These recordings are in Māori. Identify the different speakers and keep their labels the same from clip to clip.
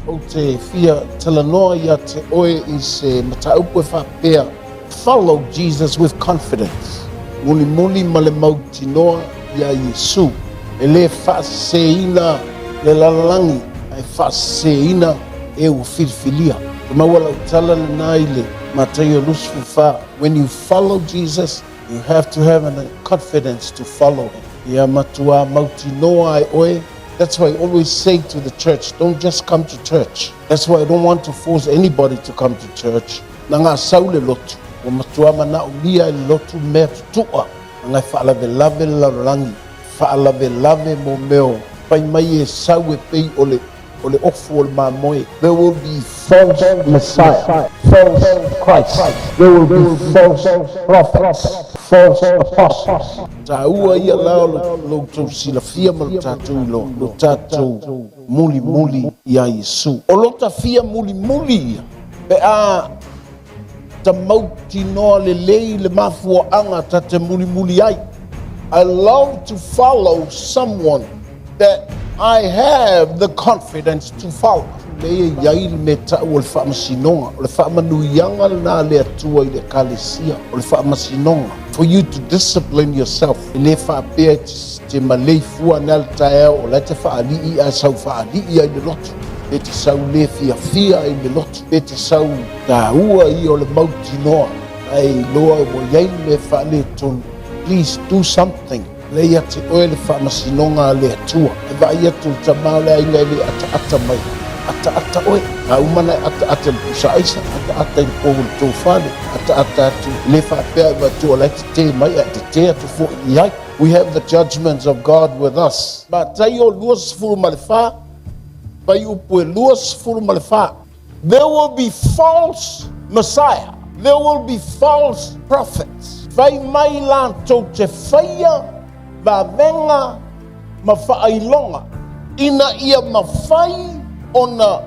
Speaker 1: o te fia talanoa ia te oe I se mataupu e whapea. Follow Jesus with confidence. Muli muli ma le mautinoa ia Yesu. E le whaseina le lalangi ai whaseina e u filfilia. Te mawala utala le naile Mateo Lucifer. When you follow Jesus, you have to have a confidence to follow him. Ia matua mautinoa ai oe. That's why I always say to the church, don't just come to church. That's why I don't want to force anybody to come to church. Nanga saule lotu. O matua mana ulia lotu mea tutua. Nanga whaalave lave larangi. Whaalave lave mo meo. Pai mai e sau e pei ole ofu ole mamoe. There will be false Messiah, false Christ. There will be false prophets, false apostles. Taua ia lao lo tau silafia ma lo tatou lo tatou muli ia Yesu. O lo ta fia muli ia. Pe a ta mauti noa le lei le mafua anga ta te muli ai. I love to follow someone that I have the confidence to follow. Le iai me ta o le whaamasinonga, o le whaamanuianga na le atua I le kalesia, o le whaamasinonga. For you to discipline yourself. Le whaapea te malei fua nel tae o le te whaalii a sau whaalii ai le lotu. Le te sau le fia ai le lotu. Le te sau ta ua I o le mauti noa. Ai loa mo iai le whaale tonu. Please do something. Le ia te oe le whaamasinonga le atua. E va ia tu tamau le ainga le ata mai. Ata oe. Na umana ata le pusaisa. Ata le pohu le tōwhale. Ata tu le whapea ma tu o le te mai. Te atu fo iai. We have the judgments of God with us. Ma tai o luas furu malefa. Pai upu e luas furu malefa. There will be false Messiah. There will be false prophets. Vai mai la tau te whaia va venga ma whaailonga. Ina ia mawhai ona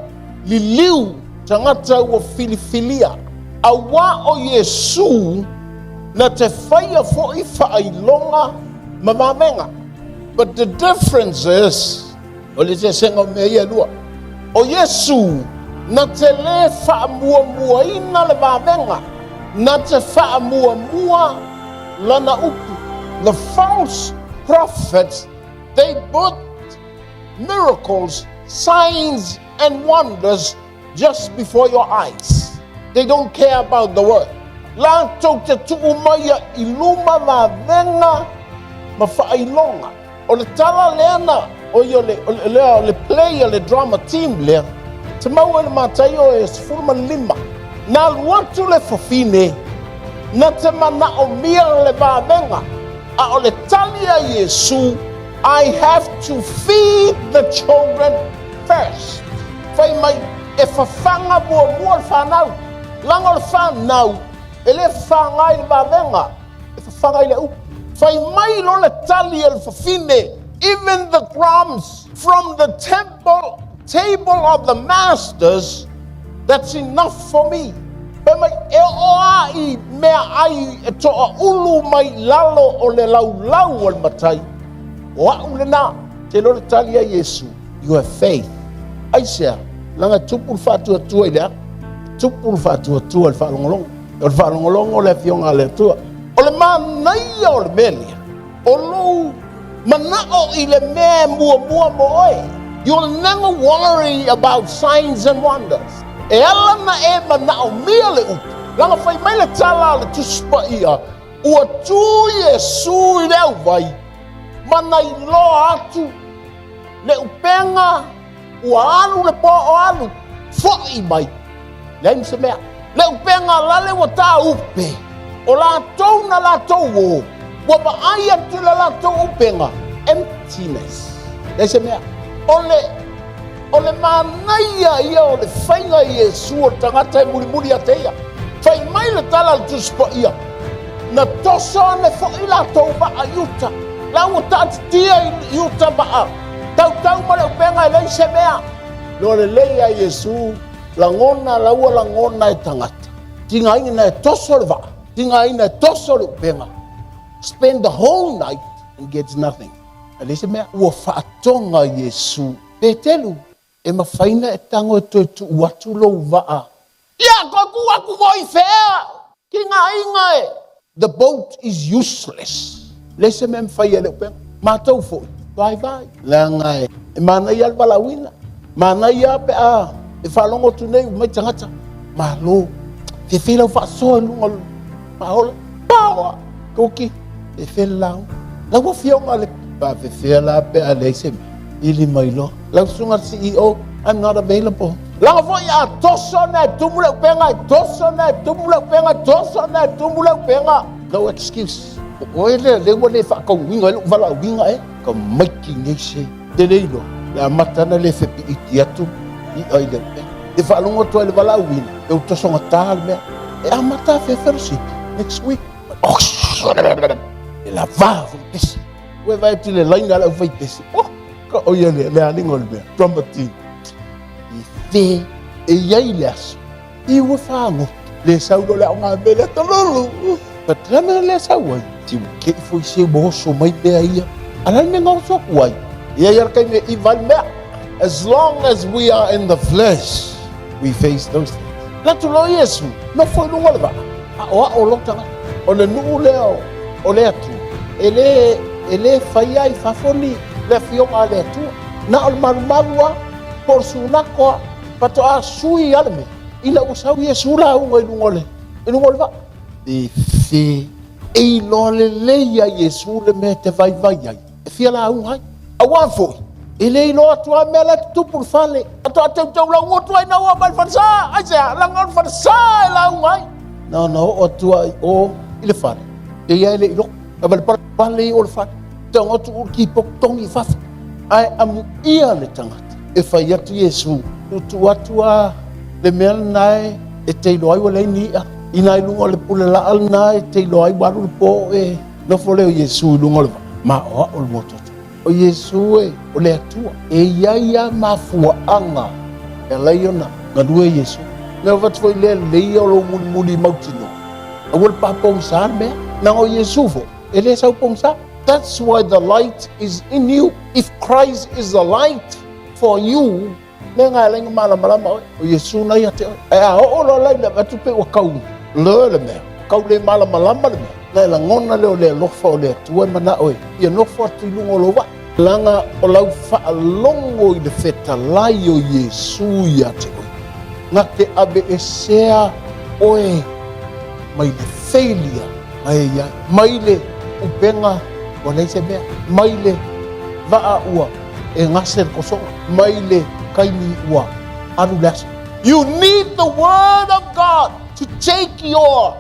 Speaker 1: liliu tangata ua filifilia. Awa o Yesu na te whaia fo I whaailonga ma venga. But the difference is, o le te senga mea ia lua, o Yesu na te le whaamua ina le venga. Na te whaamua lana upu. The false prophets, they put miracles, signs and wonders just before your eyes. They don't care about the word. La tau te tuumaya iluma na venga ma whaailonga. O le tala leana, o le player, le drama team lea. Te maua le matai o e sifuruma lima. Na luatu le fafine, na te mana o mia le vavenga, a o le talia Yesu, I have to feed the children first. Fai mai, e fafanga mua le whanau, langa le whanau, e le whangai le vavenga, e fafangai le upu. Fai mai lo le talia le fafine, even the crumbs from the table of the masters, that's enough for me. Pe mai e o ai mea ai e toa ulu mai lalo o le lau al matai. O au le na, te lo le talia Yesu. You have faith. Ai sea, langa tupu fatua tua I lea. Tupu fatua tua le whalongolongo. O le whalongolongo le fionga le tua. O le manai o le melia. O lo manao I le mea mua mo oe. You'll never worry about signs and wonders. E ala na e manao mia le upu. Langa whai mai le tala le tuspa ia. Ua tu Yesu I leo vai. Mana I loa atu. Le upenga. Ua alu le po o alu. Fwai mai. Le imse mea. Le upenga lale wa ta upe. O la tau na la tau o. Wa ba ai atu la tau upenga. Emptiness. Le imse mea. Ole manaia ia o le whainga Yesu o tangata e muri ateia. Whai mai le tala le tuspa ia. Na toso ne fo ila tau baa yuta. Lau o tatia yuta baa. Tau ma le upenga e leise mea. Lo le leia Yesu langona laua langona e tangata. Tinga ina e toso le vaa. Tinga ina e toso le upenga. Spend the whole night and gets nothing. E leise mea ua whaatonga Yesu. Petelu. e mawhaina e tango e toi tu watu lo waa. Ia, ku voi fea. Ki ngā inga e. The boat is useless. Lese me mwhaia leo penga. Mātou fo. Vai. Lea ngai. E mana ia walawina. Mana ia pe a. E whalongo tu nei umai tangata. Malo. Te whilau whaasoa lunga. Mahola. Pawa. Koki. Te whilau. Lawa fionga le. Pa te whiala pe a leise me. Ili mailo. Lau sunga CEO. I'm not available. Langa fo ia toso na tumula penga. Toso na tumula penga. Toso na tumula penga. No excuse. Oe le wane whakau winga. E wala winga e. Ka maiki nei se. Te leilo. Le amatana le whepi iti atu. I ai le penga. E whaalongo toa le wala winga. E utosonga tāl mea. E amata fe fellowship. Next week. Oh, e la vavu pesi. Oe vai ti le laina la uvai pesi. Oh, ka oia le alingo le mea. Trombatini. Te e iai le aso. I ua whango. Le saulo le aunga mele talolo. Patrana le sauai. Ti uke i fwoi se moso mai mea ia. Alai me ngau soku ai. Ia iarkai me i vai mea. As long as we are in the flesh, we face those things. Latu lo Yesu. No foi lunga le va. A oa o lotanga. O le nuu leo. O le atu. Ele fai ai fafoni. Le fionga le atu. Na o marumarua. Por sunakoa. Pato a sui alme. Ina usau Yesu la unga ilungole. Ilungole va. E fe. E ilole leia Yesu le me te vai ai. E fia la unga. A wafo. Ele ilo atua mela tupu fale. Ato atau la ngotu ai na wa mal farsa. Aja la ngon farsa la unga. No atua o ile fale. E ia ele ilo. Abal pale o fale. Tanga tu ki pok tongi fa. Ai amu ia le tangata. E fai atu Yesu. Tu atua le mea nai e te loai wale ni a. Ina i lunga le pule la al nai te loai waru po e. No fo leo Yesu i lunga le va. Ma oa o le mototo. O Yesu e o le atua. E iaia mafua anga. E leiona. Ngadue Yesu. Leo vatu foi le leia o lo muli mautino. A wal pa pongsa mea. Na o Yesu fo. E le sau pongsa. That's why the light is in you. If Christ is the light for you, lenga lenga malama o Yesu na ia te e a o lo lai le atu pe o kau le me kau le malama le me la ngona le lofa o le tua mana oi ia no fo tu lungo lo wa langa o lau fa longo i le feta lai o Yesu ia te oi na te abe e sea oe mai le failure mai le upenga o le se mea mai le va a ua e ngase kosonga mai le kaini ua anulas. You need the word of God to take your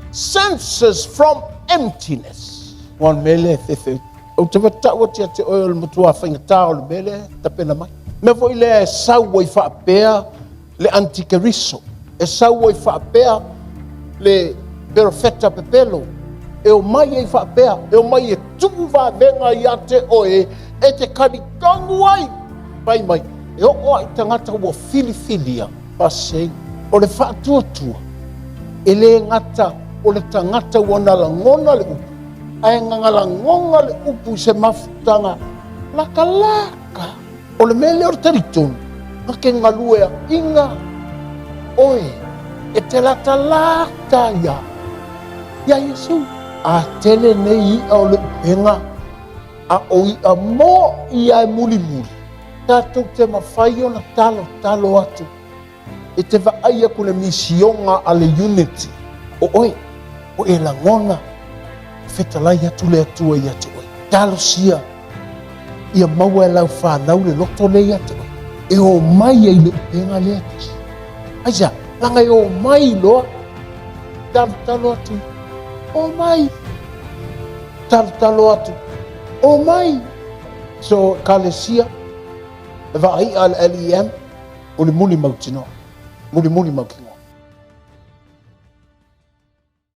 Speaker 1: senses from emptiness. Wan mele fefe. O te wata o te oil mutua whainga tau le mele tapena mai. Me foi le sau i whaapea le antikeriso. E sau i whaapea le berofeta pepelo. E o mai e whaapea. E o mai e tuwa venga i ate oe e te karikangu ai. Pai mai. E o ai tangata ua filifilia pasei o le whaatuatua e le ngata o le tangata ua nalangona le upu ai ngangalangonga le upu se mafutanga laka o le mele o le taritonu ngake ngalue a inga oe e te lata ya Yesu a tele nei a o le upenga a oi a mo i ai muli Tatou te mawhai o na talo atu. E te waaia kule misionga ale unity. O oi, o e langona. Whetalai atu le atua i ate oi. Talo sia. Ia maua e lau whanau le loto le ate oi. E o mai e le upenga le atu. Aja, langa e o mai loa. Talo atu. O mai. Talo atu. O mai. So, kalesia. Vai al LEM o le muli mautino. Muli mautino.